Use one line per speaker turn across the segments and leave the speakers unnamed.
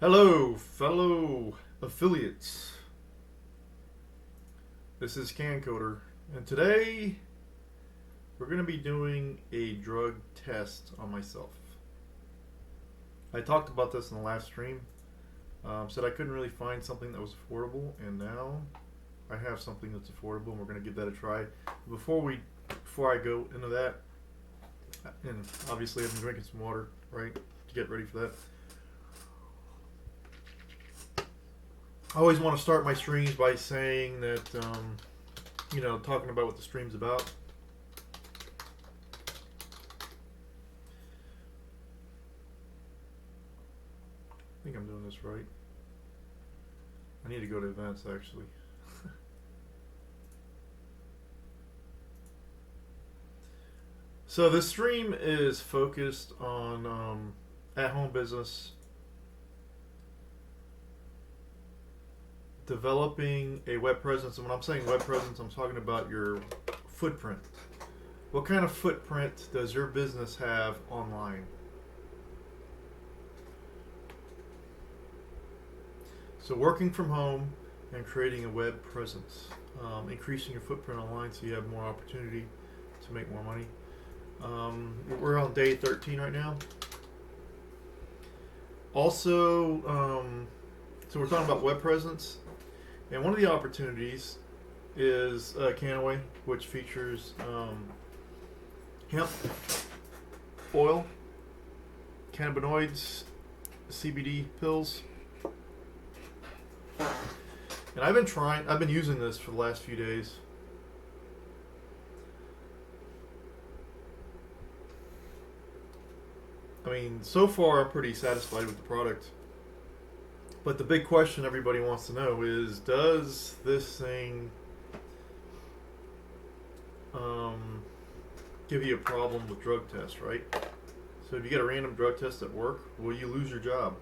Hello, fellow affiliates. This is CannCoder, and today we're going to be doing a drug test on myself. I talked about this in the last stream. Said I couldn't really find something that was affordable, and now I have something that's affordable, and we're going to give that a try. Before I go into that, and obviously I've been drinking some water, right, to get ready for that. I always want to start my streams by saying that, talking about what the stream's about. I think I'm doing this right. I need to go to events, actually. So this stream is focused on at-home business, developing a web presence. And when I'm saying web presence, I'm talking about your footprint. What kind of footprint does your business have online? So working from home and creating a web presence, increasing your footprint online so you have more opportunity to make more money. We're on day 13 right now. Also, so we're talking about web presence. And one of the opportunities is KannaWay, which features hemp oil, cannabinoids, CBD pills. And I've been using this for the last few days. I mean, so far I'm pretty satisfied with the product. But the big question everybody wants to know is, does this thing give you a problem with drug tests, right? So if you get a random drug test at work, will you lose your job?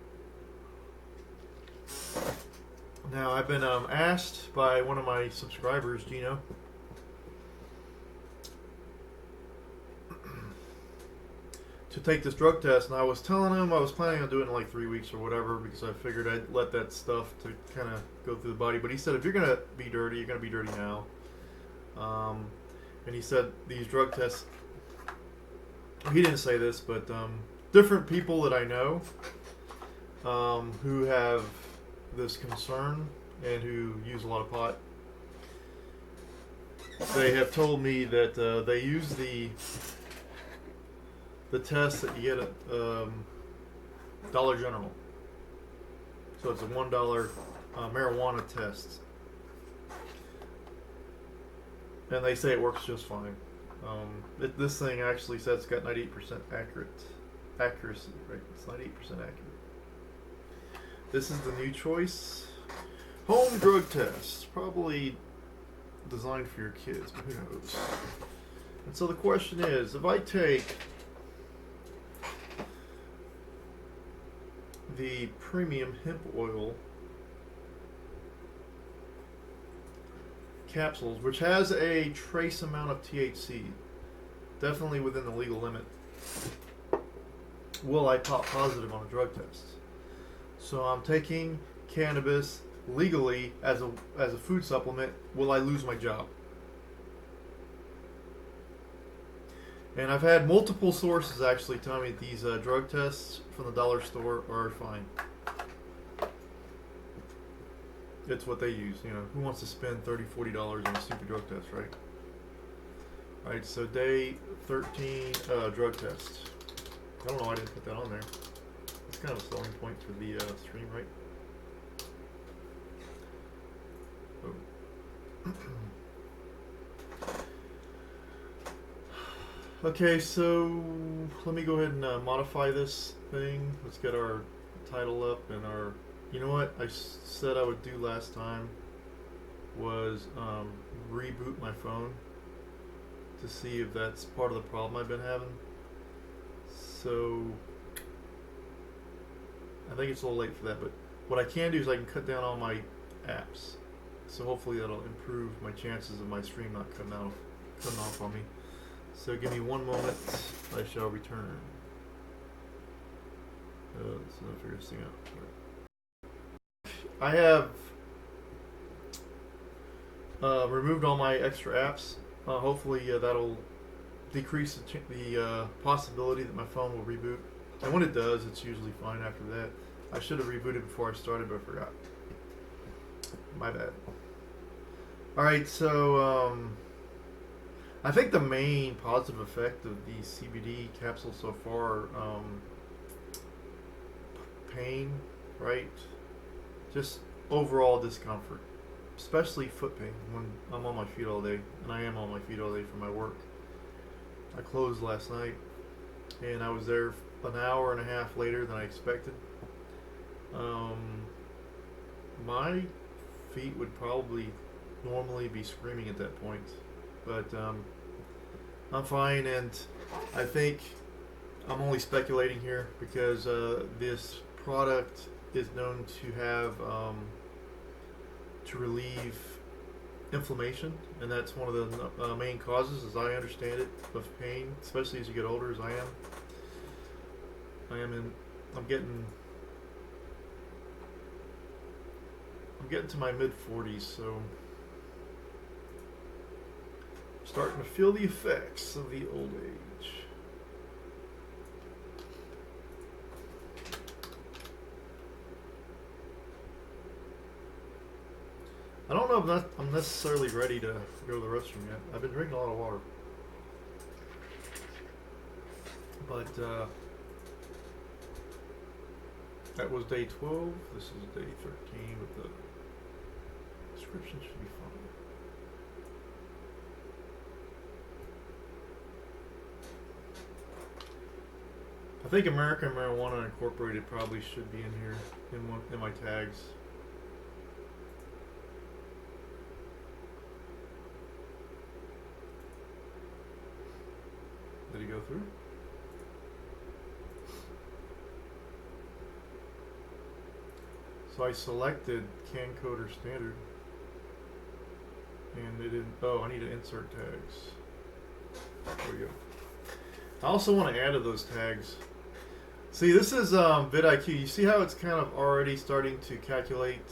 Now, I've been asked by one of my subscribers, Gino, to take this drug test, and I was telling him I was planning on doing it in like 3 weeks or whatever, because I figured I'd let that stuff to kind of go through the body. But he said, if you're going to be dirty, you're going to be dirty now. And he said these drug tests, he didn't say this, but different people that I know who have this concern and who use a lot of pot, they have told me that they use the test that you get at Dollar General. So it's a $1 marijuana test. And they say it works just fine. This thing actually says it's got 98% accuracy, right? It's 98% accurate. This is the new choice. Home drug test. Probably designed for your kids, but who knows? And so the question is, if I take the premium hemp oil capsules, which has a trace amount of THC, definitely within the legal limit, will I pop positive on a drug test? So I'm taking cannabis legally as a food supplement. Will I lose my job? And I've had multiple sources actually tell me these drug tests from the dollar store are fine. It's what they use. You know, who wants to spend $30, $40 on a stupid drug test, right? Alright, so day 13 drug test. I don't know why I didn't put that on there. It's kind of a selling point for the stream, right? Oh. Okay, so let me go ahead and modify this thing. Let's get our title up and our... You know what I said I would do last time was reboot my phone to see if that's part of the problem I've been having. So I think it's a little late for that, but what I can do is I can cut down all my apps. So hopefully that'll improve my chances of my stream not cutting off on me. So give me one moment, I shall return. Let's figure this thing out. I have removed all my extra apps. Hopefully that'll decrease the possibility that my phone will reboot. And when it does, it's usually fine after that. I should have rebooted before I started, but I forgot. My bad. Alright, so I think the main positive effect of the CBD capsules so far, pain, right? Just overall discomfort, especially foot pain when I'm on my feet all day, and I am on my feet all day for my work. I closed last night, and I was there an hour and a half later than I expected. My feet would probably normally be screaming at that point, but I'm fine, and I think I'm only speculating here because this product is known to have to relieve inflammation, and that's one of the main causes, as I understand it, of pain, especially as you get older, as I am. I'm getting to my mid-40s, so I'm starting to feel the effects of the old age. I don't know if I'm necessarily ready to go to the restroom yet. I've been drinking a lot of water. But that was day 12. This is day 13, but the description should be fine. I think American Marijuana Incorporated probably should be in here in my tags. Did he go through? So I selected CannCoder standard, and it didn't. Oh, I need to insert tags. There we go. I also want to add to those tags. See, this is vidIQ. You see how it's kind of already starting to calculate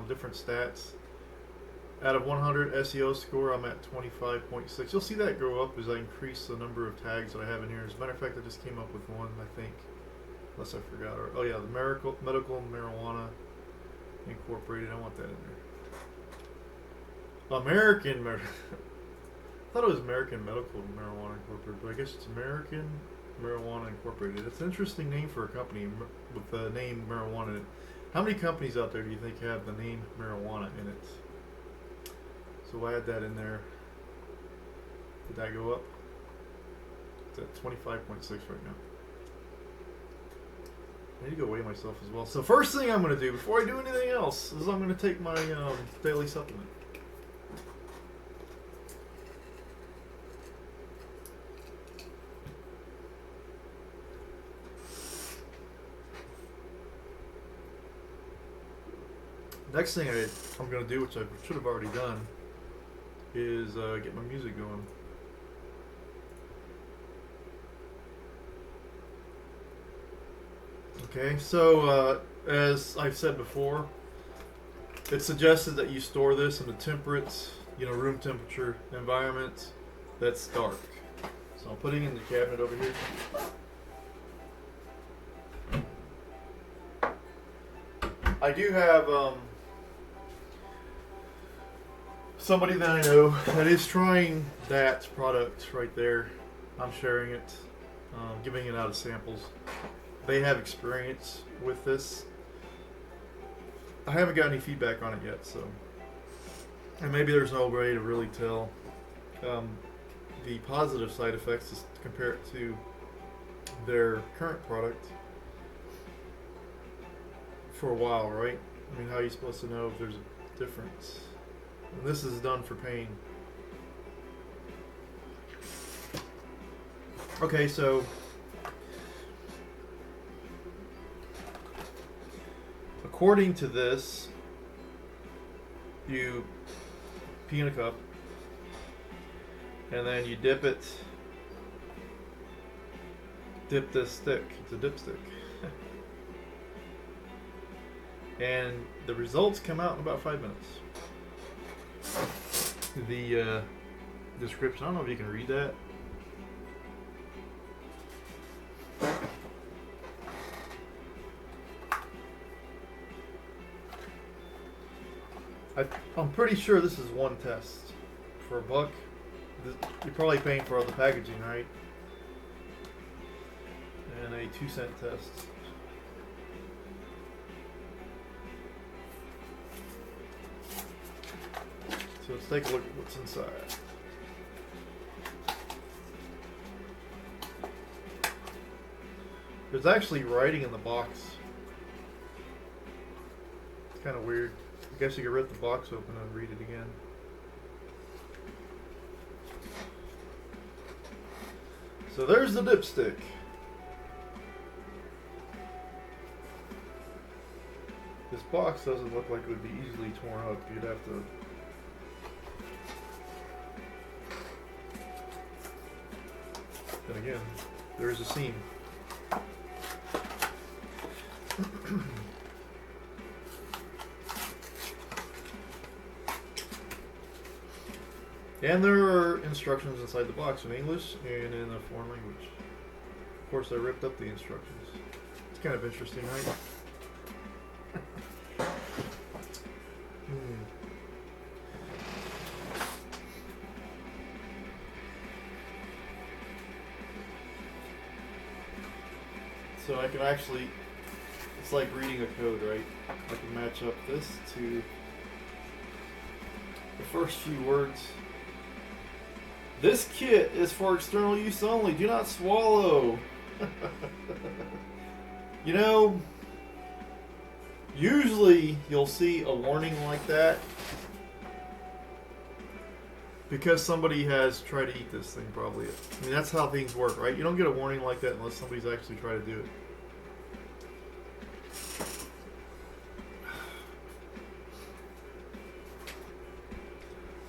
different stats. Out of 100 SEO score, I'm at 25.6. You'll see that go up as I increase the number of tags that I have in here. As a matter of fact, I just came up with one, I think. Unless I forgot. Oh yeah, the medical marijuana incorporated. I want that in there. I thought it was American Medical Marijuana Incorporated, but I guess it's American Marijuana Incorporated. It's an interesting name for a company with the name marijuana in it. How many companies out there do you think have the name marijuana in it? So we'll add that in there. Did that go up? It's at 25.6 right now. I need to go weigh myself as well. So first thing I'm going to do before I do anything else is I'm going to take my daily supplement. Next thing I'm going to do, which I should have already done, is get my music going. Okay, so as I've said before, it's suggested that you store this in a temperate, room temperature environment that's dark. So I'm putting it in the cabinet over here. I do have somebody that I know that is trying that product right there. I'm sharing it, giving it out as samples. They have experience with this. I haven't got any feedback on it yet, so, and maybe there's no way to really tell the positive side effects is to compare it to their current product for a while, right? I mean, how are you supposed to know if there's a difference? And this is done for pain. Okay, so according to this, you pee in a cup and then you dip this stick, it's a dipstick, and the results come out in about 5 minutes. The description, I don't know if you can read that. I'm pretty sure this is one test for $1. You're probably paying for all the packaging, right? And a 2-cent test. So let's take a look at what's inside. There's actually writing in the box. It's kind of weird. I guess you could rip the box open and read it again. So there's the dipstick. This box doesn't look like it would be easily torn up. You'd have to... Then again, there is a seam. And there are instructions inside the box in English and in a foreign language. Of course, I ripped up the instructions. It's kind of interesting, right? So I can actually, it's like reading a code, right? I can match up this to the first few words. This kit is for external use only. Do not swallow. You know, usually you'll see a warning like that because somebody has tried to eat this thing, probably. I mean, that's how things work, right? You don't get a warning like that unless somebody's actually tried to do it.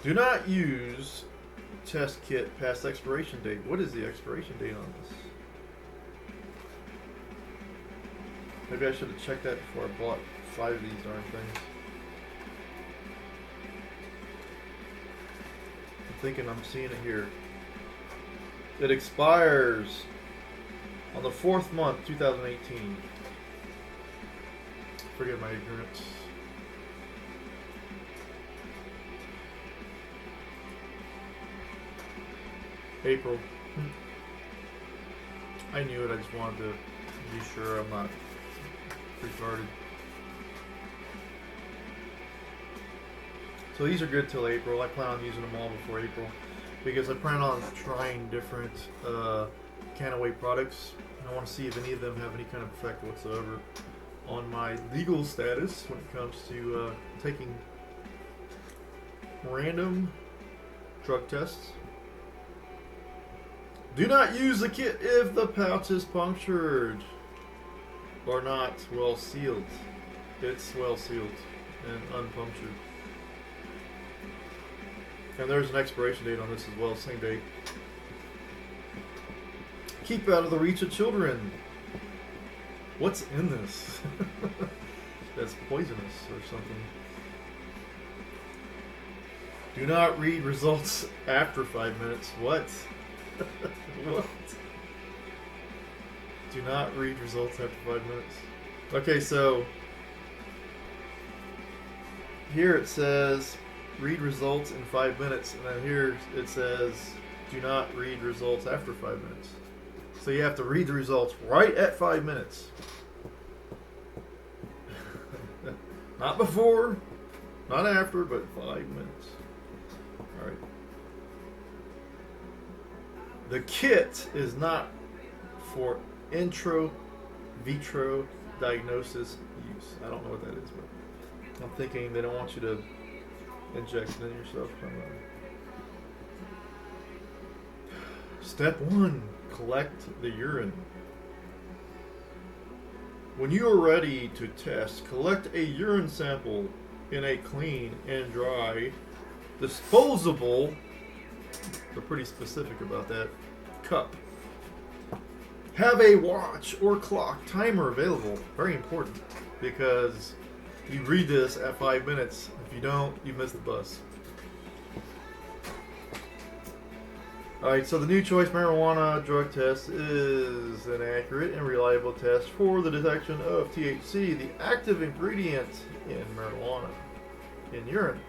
Do not use test kit past expiration date. What is the expiration date on this? Maybe I should have checked that before I bought 5 of these darn things. I'm thinking I'm seeing it here. It expires on the 4th month, 2018. Forgive my ignorance. April. I knew it, I just wanted to be sure I'm not retarded. So these are good till April. I plan on using them all before April because I plan on trying different KannaWay products. And I want to see if any of them have any kind of effect whatsoever on my legal status when it comes to taking random drug tests. Do not use the kit if the pouch is punctured or not well sealed. It's well sealed and unpunctured. And there's an expiration date on this as well, same date. Keep out of the reach of children. What's in this? That's poisonous or something. Do not read results after 5 minutes. What? What? Do not read results after 5 minutes. Okay, so here it says read results in 5 minutes, and then here it says do not read results after 5 minutes. So you have to read the results right at 5 minutes. Not before, not after, but 5 minutes. All right. The kit is not for intro vitro diagnosis use. I don't know what that is, but I'm thinking they don't want you to inject it in yourself. Step 1, collect the urine. When you are ready to test, collect a urine sample in a clean and dry, disposable, they're pretty specific about that, cup. Have a watch or clock timer available. Very important, because You read this at 5 minutes. If you don't, you miss the bus. Alright, so the new choice marijuana drug test is an accurate and reliable test for the detection of THC, the active ingredient in marijuana, in urine.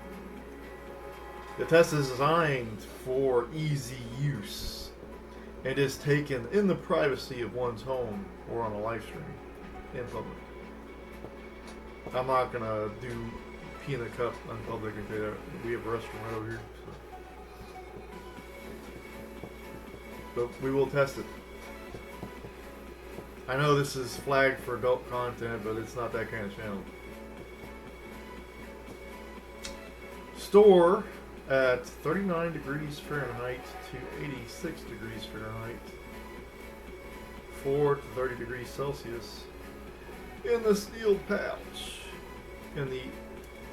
The test is designed for easy use and is taken in the privacy of one's home or on a live stream in public. I'm not going to do pee in the cup in public, okay? We have a restaurant right over here. But we will test it. I know this is flagged for adult content, but it's not that kind of channel. Store at 39 degrees Fahrenheit to 86 degrees Fahrenheit, 4 to 30 degrees Celsius, in the sealed pouch. And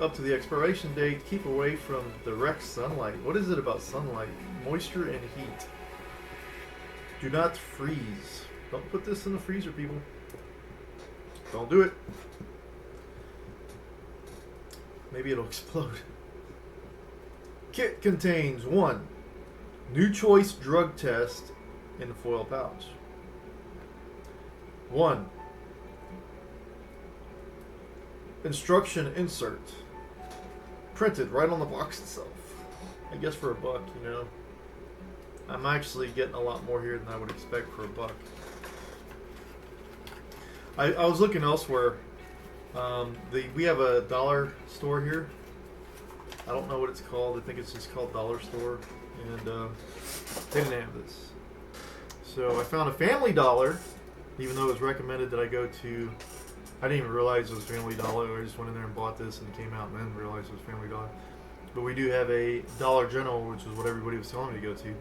up to the expiration date, keep away from direct sunlight. What is it about sunlight? Moisture and heat. Do not freeze. Don't put this in the freezer, people. Don't do it. Maybe it'll explode. Kit contains 1 new choice drug test in foil pouch. 1 instruction insert printed right on the box itself. I guess for $1, you know. I'm actually getting a lot more here than I would expect for $1. I was looking elsewhere. We have a dollar store here. I don't know what it's called. I think it's just called Dollar Store, and they didn't have this. So I found a Family Dollar, even though it was recommended that I go to. I didn't even realize it was Family Dollar. I just went in there and bought this, and it came out, and then realized it was Family Dollar. But we do have a Dollar General, which is what everybody was telling me to go to.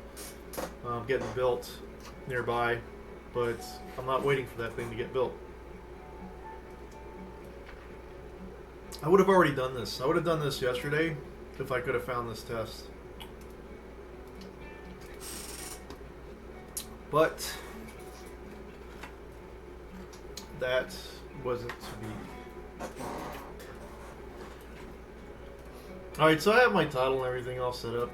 Getting built nearby, but I'm not waiting for that thing to get built. I would have already done this. I would have done this yesterday if I could have found this test. But that wasn't to be. Alright, so I have my title and everything all set up.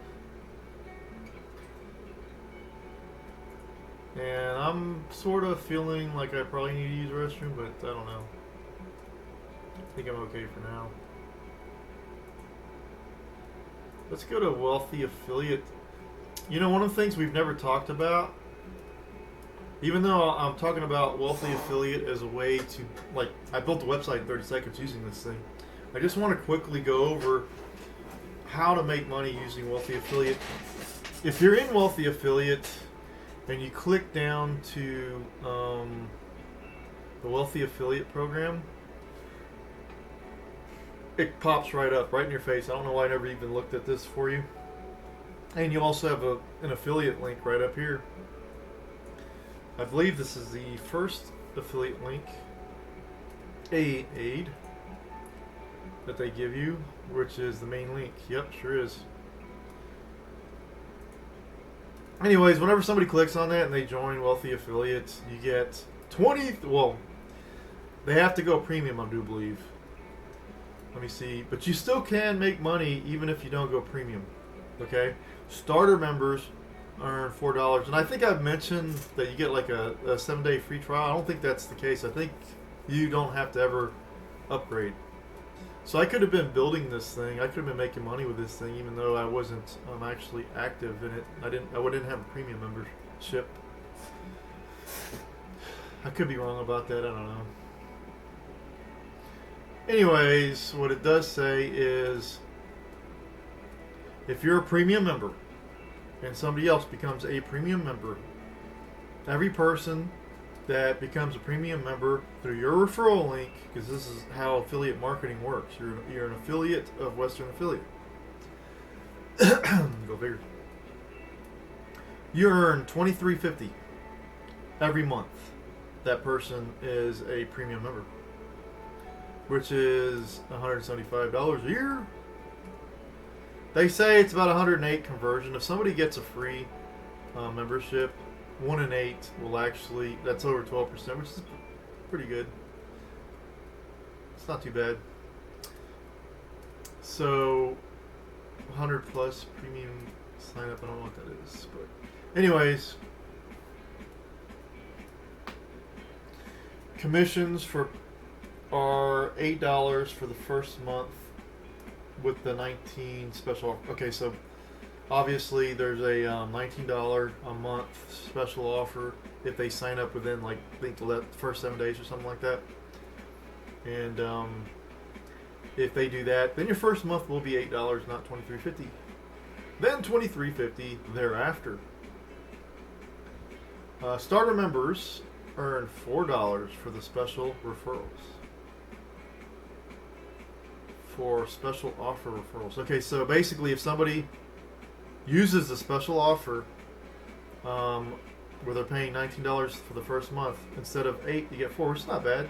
And I'm sort of feeling like I probably need to use the restroom, but I don't know. I think I'm okay for now. Let's go to Wealthy Affiliate. You know, one of the things we've never talked about, even though I'm talking about Wealthy Affiliate as a way to, like, I built the website in 30 seconds using this thing. I just want to quickly go over how to make money using Wealthy Affiliate. If you're in Wealthy Affiliate and you click down to the Wealthy Affiliate program, it pops right up, right in your face. I don't know why I never even looked at this for you. And you also have an affiliate link right up here. I believe this is the first affiliate link, aid, that they give you, which is the main link. Yep, sure is. Anyways, whenever somebody clicks on that and they join Wealthy Affiliates, you get 20, well, they have to go premium, I do believe. Let me see. But you still can make money even if you don't go premium. Okay? Starter members earn $4. And I think I've mentioned that you get like a 7-day free trial. I don't think that's the case. I think you don't have to ever upgrade. So I could have been building this thing. I could have been making money with this thing even though I wasn't actually active in it. I didn't have a premium membership. I could be wrong about that. I don't know. Anyways, what it does say is if you're a premium member and somebody else becomes a premium member, every person that becomes a premium member through your referral link, because this is how affiliate marketing works. You're an affiliate of Western Affiliate. Go figure. You earn $23.50 every month. That person is a premium member, which is $175 a year. They say it's about 108 conversion. If somebody gets a free membership, 1 in 8 will actually, that's over 12%, which is pretty good. It's not too bad. So 100 plus premium sign up. I don't know what that is, but anyways, commissions are $8 for the first month with the 19 special offer. Okay, so obviously there's a $19 a month special offer if they sign up within, like, I think the first 7 days or something like that. And if they do that, then your first month will be $8, not $23.50. Then $23.50 thereafter. Starter members earn $4 for the special referrals. For special offer referrals. Okay, so basically, if somebody uses the special offer, where they're paying $19 for the first month, instead of $8, you get $4. It's not bad.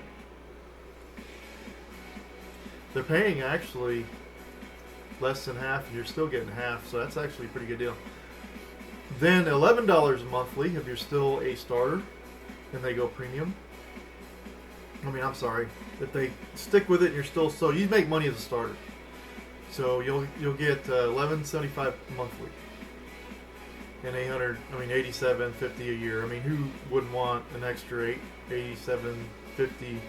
They're paying actually less than half, and you're still getting half, so that's actually a pretty good deal. Then $11 monthly if you're still a starter and they go premium. I'm sorry, if they stick with it and you're still, so you make money as a starter. So you'll get $11.75 monthly and $87.50 a year. I mean, who wouldn't want an extra $87.50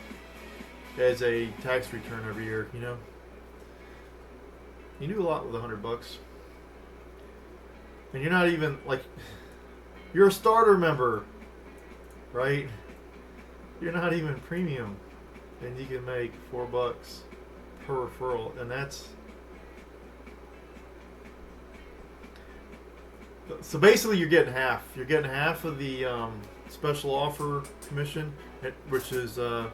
as a tax return every year? You know, you do a lot with $100, and you're not even like, you're a starter member, right? You're not even premium, and you can make $4 per referral, and that's. So basically, you're getting half. You're getting half of the special offer commission, which is oh,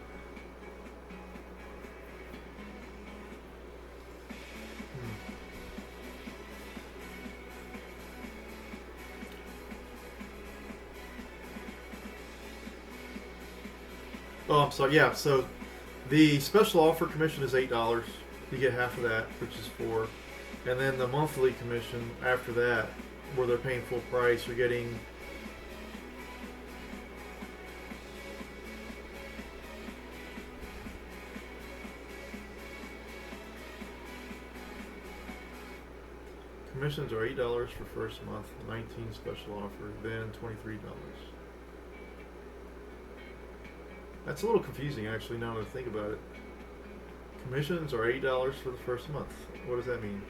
I'm sorry. Yeah, so the special offer commission is $8. You get half of that, which is $4, and then the monthly commission after that, where they're paying full price, you're getting commissions are $8 for first month, 19 special offer, then $23. That's a little confusing, actually, now that I think about it. Commissions are $8 for the first month. What does that mean?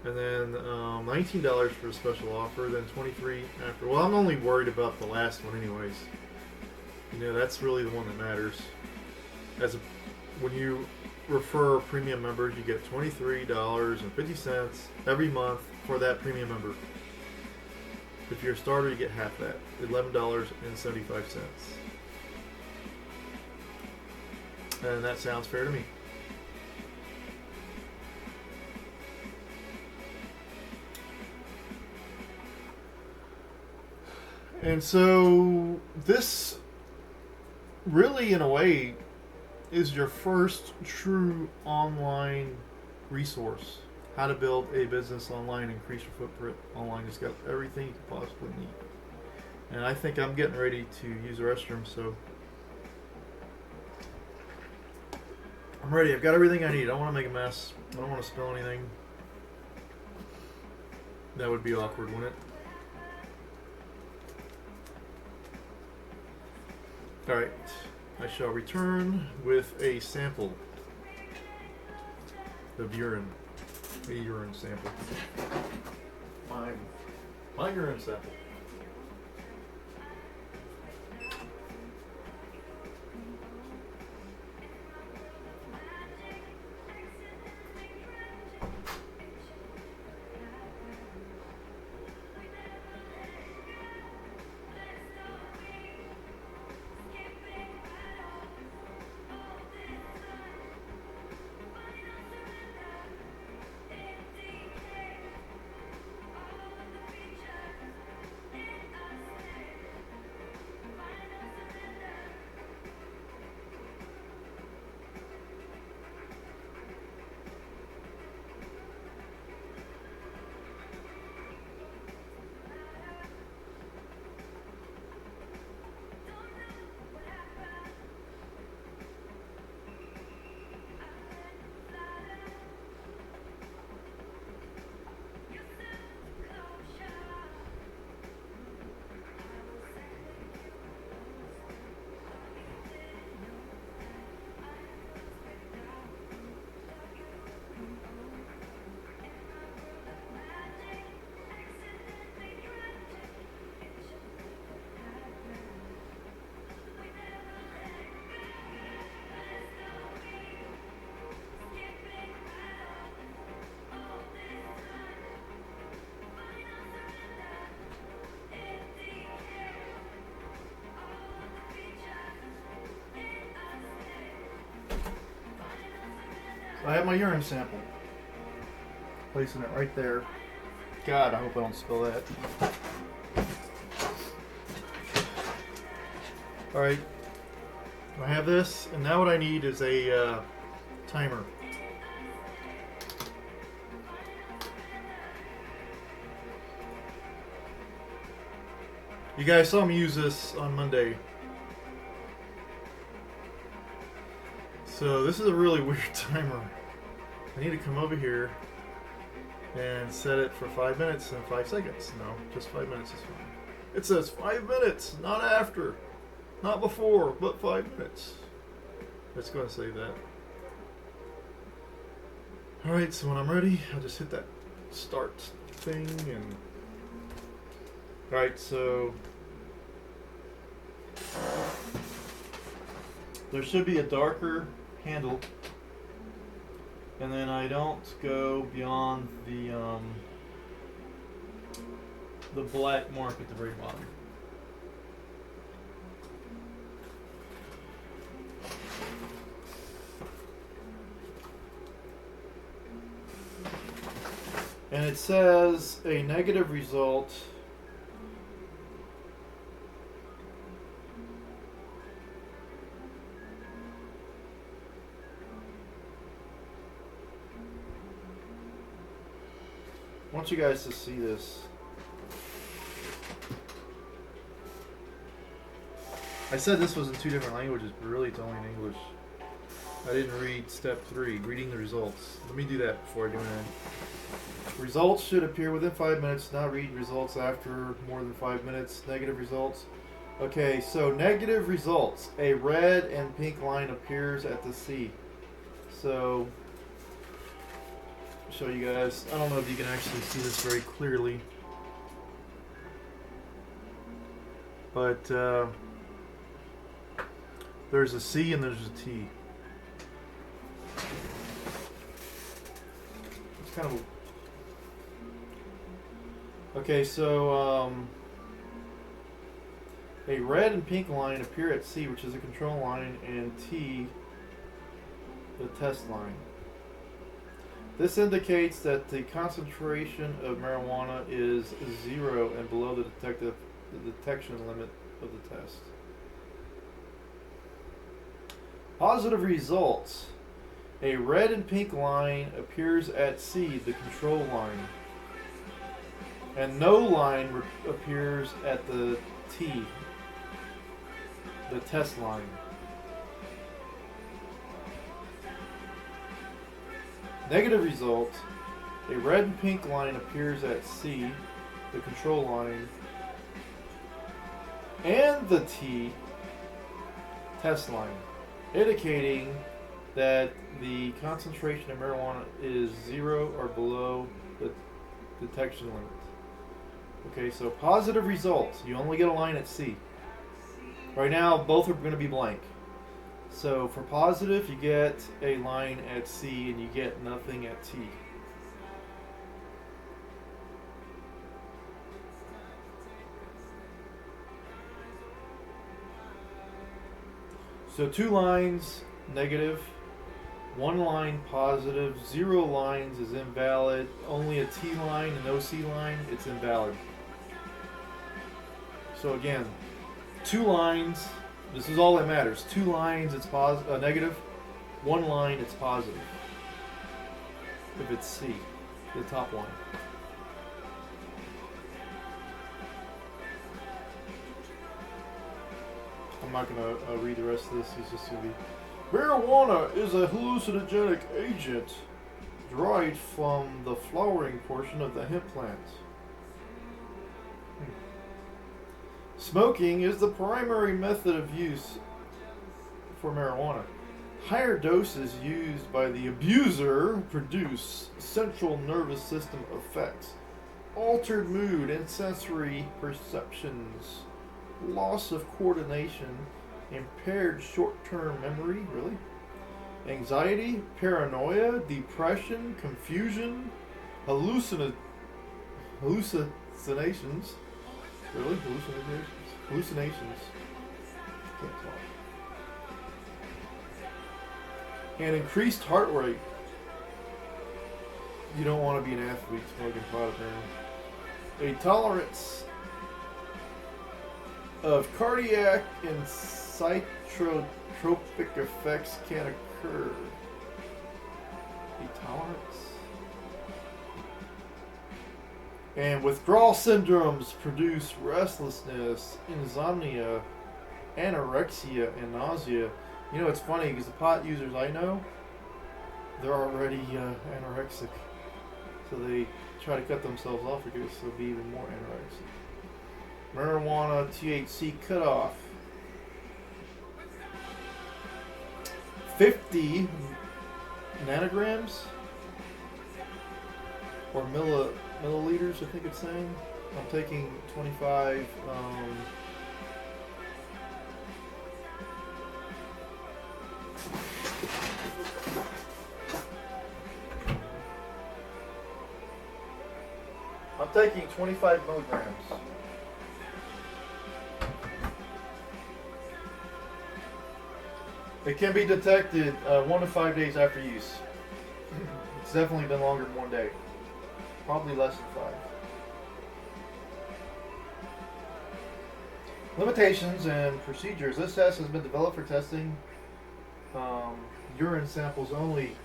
And then $19 for a special offer, then $23 after. Well, I'm only worried about the last one, anyways. You know, that's really the one that matters. When you refer premium members, you get $23.50 every month for that premium member. If you're a starter, you get half that, $11.75. And that sounds fair to me. And so this really, in a way, is your first true online resource. How to build a business online, increase your footprint online. It's got everything you could possibly need. And I think I'm getting ready to use the restroom, so I'm ready. I've got everything I need. I don't want to make a mess. I don't want to spill anything. That would be awkward, wouldn't it? Alright, I shall return with a sample of urine. A urine sample. My urine sample. I have my urine sample. Placing it right there. God, I hope I don't spill that. Alright. I have this, and now what I need is a timer. You guys saw me use this on Monday. So this is a really weird timer. I need to come over here and set it for 5 minutes and 5 seconds. No, just 5 minutes is fine. It says 5 minutes, not after. Not before, but 5 minutes. Let's go and save that. Alright, so when I'm ready, I'll just hit that start thing and... Alright, so... there should be a darker handle. And then I don't go beyond the black mark at the very bottom. And it says a negative result I want you guys to see this. I said this was in 2 different languages, but really it's only in English. I didn't read step 3, reading the results. Let me do that before I do anything. Results should appear within 5 minutes, not read results after more than 5 minutes. Negative results. Okay, so negative results. A red and pink line appears at the C. So, I'll show you guys. I don't know if you can actually see this very clearly. But, there's a C and there's a T. It's kind of... Okay, so a red and pink line appear at C, which is a control line, and T, the test line. This indicates that the concentration of marijuana is 0 and below the detection limit of the test. Positive results. A red and pink line appears at C, the control line. And no line appears at the T, the test line. Negative result. A red and pink line appears at C, the control line, and the T, test line, indicating that the concentration of marijuana is 0 or below the detection limit. Okay, so positive results. You only get a line at C. Right now, both are going to be blank. So for positive, you get a line at C and you get nothing at T. So 2 lines, negative. 1 line, positive. 0 lines is invalid. Only a T line and no C line, it's invalid. So again, 2 lines, this is all that matters. 2 lines, it's negative. 1 line, it's positive. If it's C, the top line. I'm not going to read the rest of this. It's just going to be... Marijuana is a hallucinogenic agent derived from the flowering portion of the hemp plant. Smoking is the primary method of use for marijuana. Higher doses used by the abuser produce central nervous system effects, altered mood and sensory perceptions, loss of coordination, impaired short-term memory, really? Anxiety, paranoia, depression, confusion, hallucinations. Really? Hallucinations. Can't talk. And increased heart rate. You don't want to be an athlete smoking pot, apparently. A tolerance of cardiac and cytotropic effects can occur. A tolerance. And withdrawal syndromes produce restlessness, insomnia, anorexia, and nausea. You know, it's funny because the pot users I know, they're already anorexic. So they try to cut themselves off because they'll be even more anorexic. Marijuana THC cutoff. 50 nanograms or milliliters, I think it's saying. I'm taking 25. I'm taking 25 milligrams. It can be detected 1 to 5 days after use. It's definitely been longer than 1 day. Probably less than 5. Limitations and procedures. This test has been developed for testing urine samples only.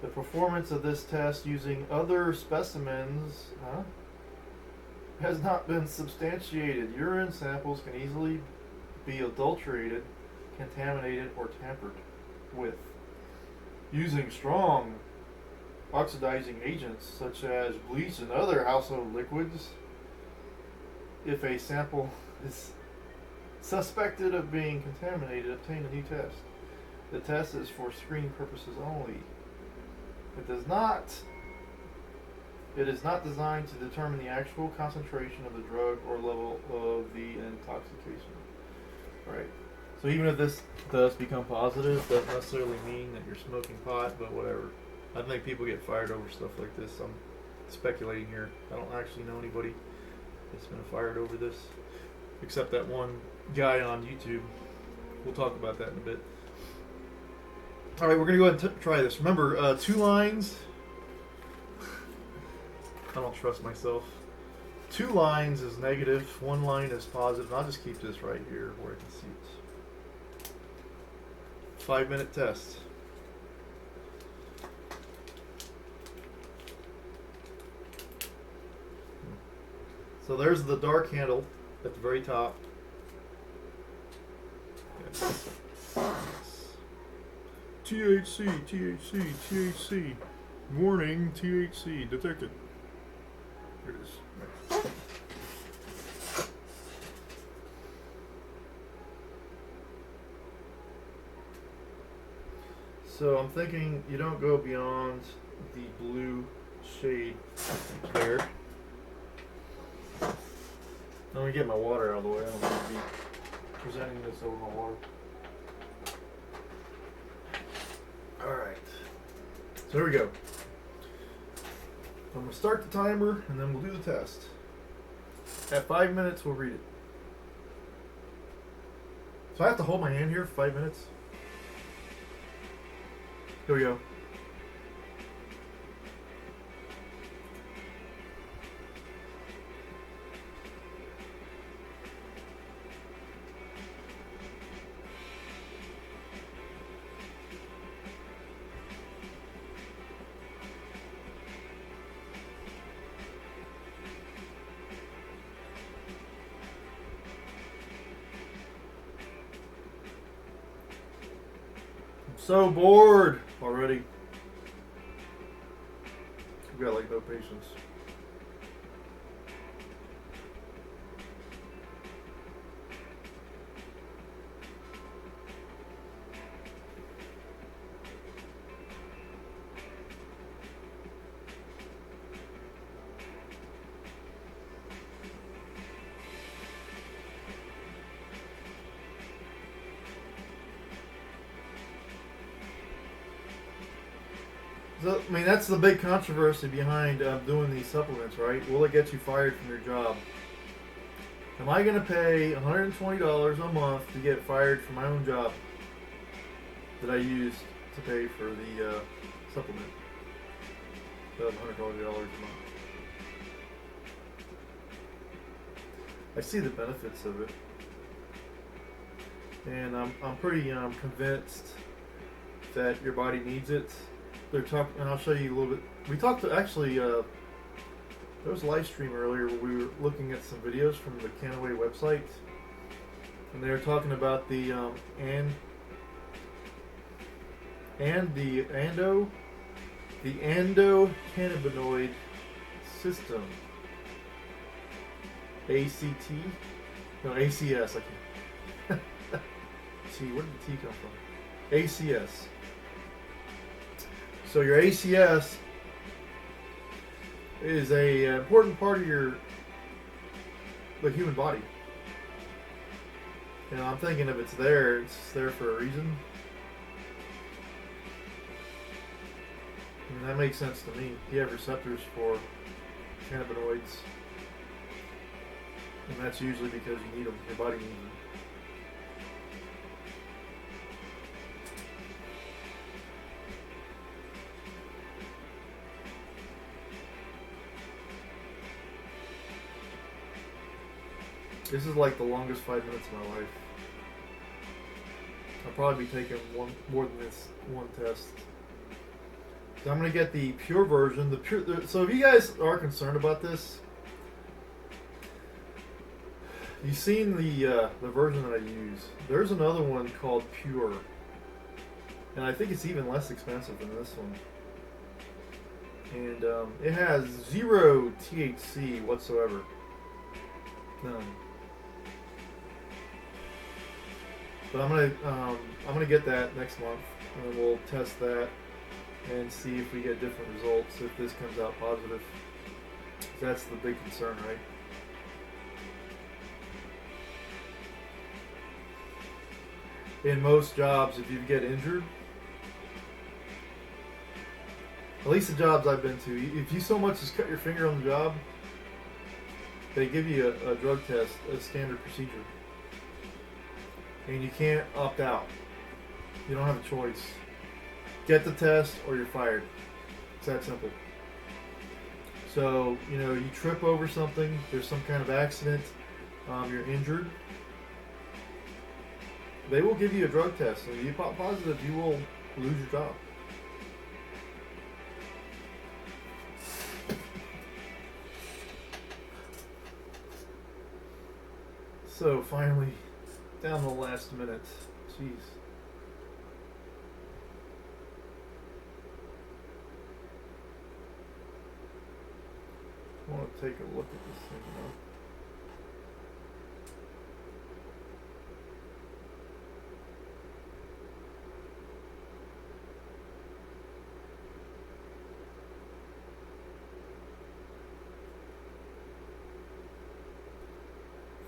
The performance of this test using other specimens has not been substantiated. Urine samples can easily be adulterated, contaminated, or tampered with using strong oxidizing agents such as bleach and other household liquids. If a sample is suspected of being contaminated, obtain a new test. The test is for screening purposes only. It is not designed to determine the actual concentration of the drug or level of the intoxication. Right. So even if this does become positive, doesn't necessarily mean that you're smoking pot, but whatever. I think people get fired over stuff like this. I'm speculating here. I don't actually know anybody that's been fired over this, except that one guy on YouTube. We'll talk about that in a bit. All right, we're going to go ahead and try this. Remember, 2 lines. I don't trust myself. 2 lines is negative, 1 line is positive. I'll just keep this right here where I can see it. 5-minute test. So there's the dark handle at the very top. Yes. THC, THC, THC. Warning, THC detected. Here it is. Right. So I'm thinking you don't go beyond the blue shade there. Let me get my water out of the way. I don't want to be presenting this over my water. Alright. So here we go. I'm going to start the timer and then we'll do the test. At 5 minutes, we'll read it. So I have to hold my hand here for 5 minutes. Here we go. So bored already. We've got like no patience. So, I mean, that's the big controversy behind doing these supplements, right? Will it get you fired from your job? Am I going to pay $120 a month to get fired from my own job that I used to pay for the supplement? $120 a month. I see the benefits of it, and I'm pretty convinced that your body needs it. They're talking, and I'll show you a little bit. We talked to actually. There was a live stream earlier where we were looking at some videos from the KannaWay website, and they were talking about the endocannabinoid system, ACT, no ACS. I can't. Gee, where did the T come from? ACS. So your ACS is a important part of the human body. You know, I'm thinking if it's there for a reason. And that makes sense to me. You have receptors for cannabinoids, and that's usually because you need them. Your body needs them. This is like the longest 5 minutes of my life. I'll probably be taking more than this one test. So I'm going to get the pure version. So if you guys are concerned about this, you've seen the version that I use. There's another one called Pure, and I think it's even less expensive than this one. And it has 0 THC whatsoever. None. But I'm gonna get that next month, and we'll test that and see if we get different results if this comes out positive. That's the big concern, right? In most jobs, if you get injured, at least the jobs I've been to, if you so much as cut your finger on the job, they give you a drug test, a standard procedure. And you can't opt out. You don't have a choice. Get the test or you're fired. It's that simple. So, you know, you trip over something, there's some kind of accident, you're injured, they will give you a drug test. And if you pop positive, you will lose your job. So finally, down to the last minute. Jeez. I want to take a look at this thing now.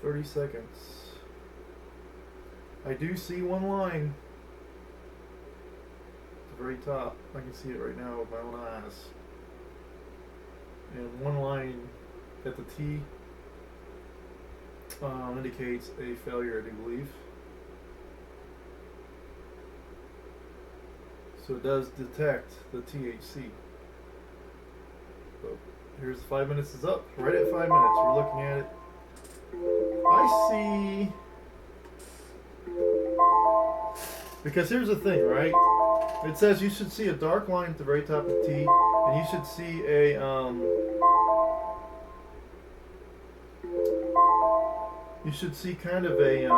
"30 seconds. I do see one line at the very top. I can see it right now with my own eyes. And one line at the T indicates a failure, I do believe. So it does detect the THC. So here's 5 minutes is up. Right at 5 minutes, we're looking at it. I see. Because here's the thing, right? It says you should see a dark line at the very top of the T, and you should see a you should see kind of a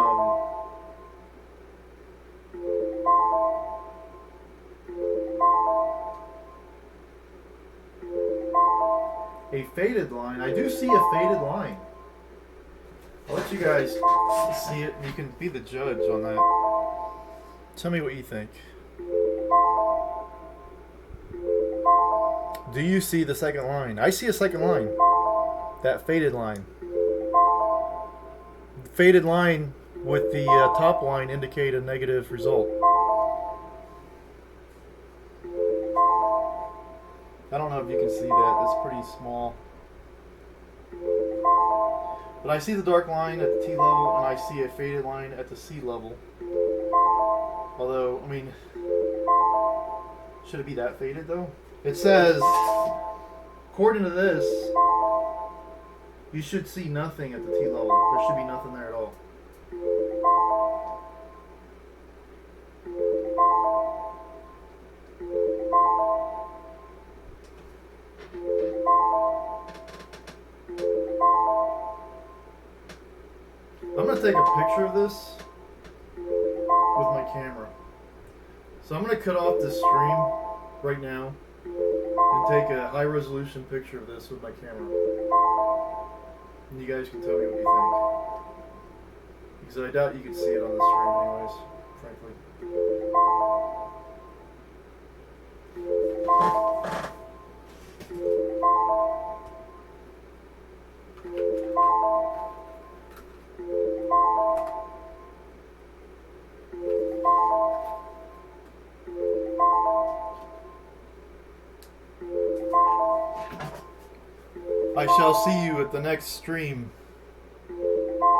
faded line. I do see a faded line. I'll let you guys see it, and you can be the judge on that. Tell me what you think. Do you see the second line? I see a second line. That faded line. The faded line with the top line indicate a negative result. I don't know if you can see that. It's pretty small. But I see the dark line at the T level, and I see a faded line at the C level. Although, I mean, should it be that faded though? It says according to this, you should see nothing at the T level. There should be nothing there at all. I'm going to take a picture of this with my camera. So I'm going to cut off this stream right now and take a high resolution picture of this with my camera. And you guys can tell me what you think. Because I doubt you can see it on the stream anyways, frankly. I shall see you at the next stream.